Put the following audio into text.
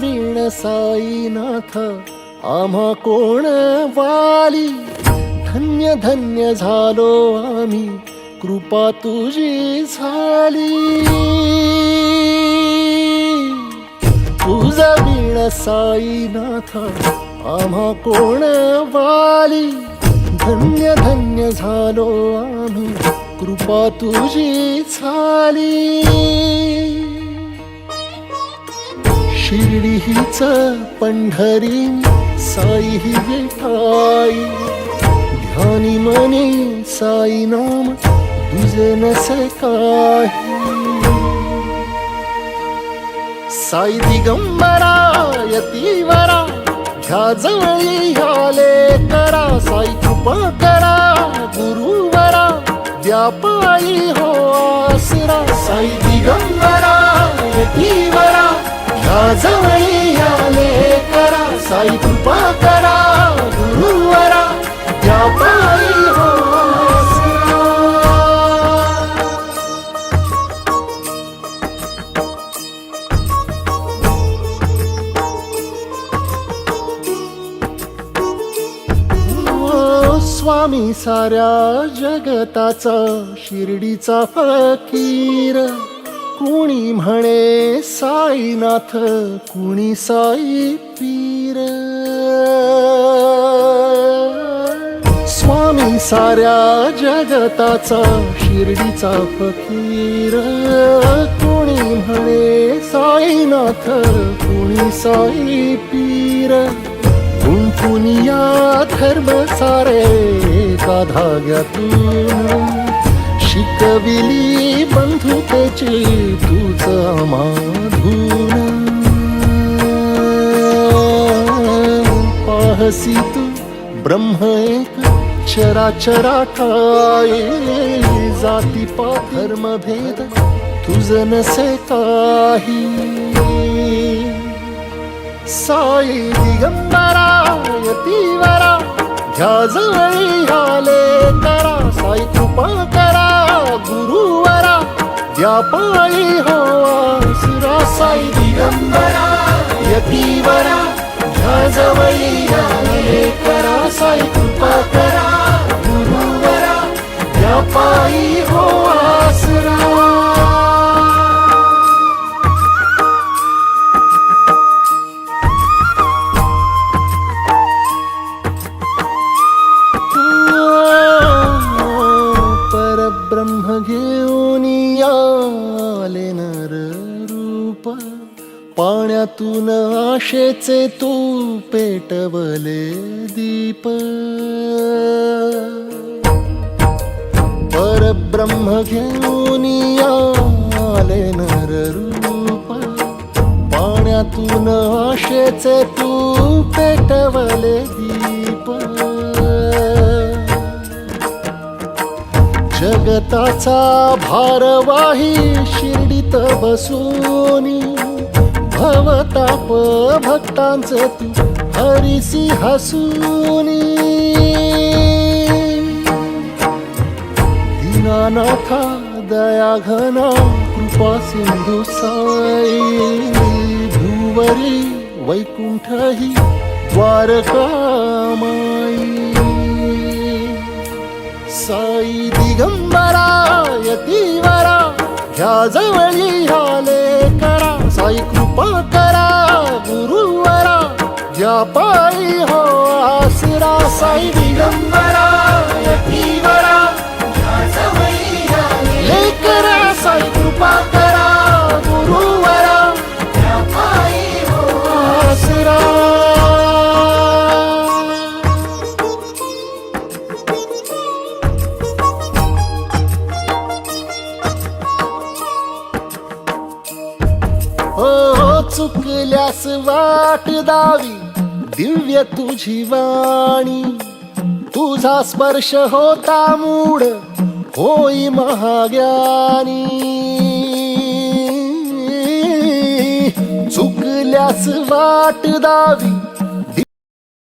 वीण साईनाथ आम्हा कोण वाली, धन्य धन्य झालो आम्ही कृपा तुझी झाली. तुझा वीण साईनाथ आम्हा कोण वाली, धन्य धन्य झालो आम्ही कृपा तुझी झाली. शिर्डी हीच पंढरी साई ही विठाई, ध्यानी मनी साई नाम तुझे नसे काही. साई दिगंबरा यतीवरा ह्या जवळी ह्या लेकरा, साई कृपा करा गुरुवरा व्यापाई हो आसरा. साई दिगंबरा यतीवरा ह्या जवळी ह्या लेकरा, साई कृपा करा गुरुवरा व्यापाई हो आसरा. स्वामी साऱ्या जगताचा शिर्डीचा फकीर, कुणी म्हणे साईनाथ कुणी साई पीर. स्वामी साऱ्या जगताचा शिर्डीचा फकीर, कुणी म्हणे साईनाथ कुणी साई पीर. गुंफुनिया धर्म सारे एका धाग्यातून, शिकविली बंधुतेची तुझ माधून. पाहसी तू ब्रह्म एक चराचरा ठाई, जाती पा धर्म भेद तुझ नसे काही. साई दिगंबरा यतीवरा ह्या जवळी ह्या लेकरा, साई कृपा करा गुरुवरा व्यापाई हो आसरा. साई दिगंबरा यतीवरा ह्या जवळी ह्या लेकरा, साई कृपा करा गुरुवरा व्यापाई हो आसरा. ब्रह्म घेऊन आले नर रूप, पाण्यातून आशेचे तू पेटवले दीप. परब्रह्म घेऊन आले नर रूप, पाण्यातून आशेचे तू पेटवले दीप. जगताचा भारवाही शिर्डीत बसूनी, भवताप भक्तांचे तू हरिसी हसूनी. दीनानाथा दया घना कृपा सिंधू साई, भुवरी वैकुंठ ही द्वारकामाई. साई दिगंबरा यतीवरा ह्या जवळी ह्या लेकरा, साई कृपा करा गुरुवरा व्यापाई हो आसरा. साई दिगंबरा यतीवरा ह्या जवळी ह्या लेकरा, साई कृपा करा गुरुवरा व्यापाई हो आसरा. चुकल्यास वाट दावी दिव्य तुझी वाणी, तुझा स्पर्श होता मूढ होई महाज्ञानी. चुकल्यास वाट दावी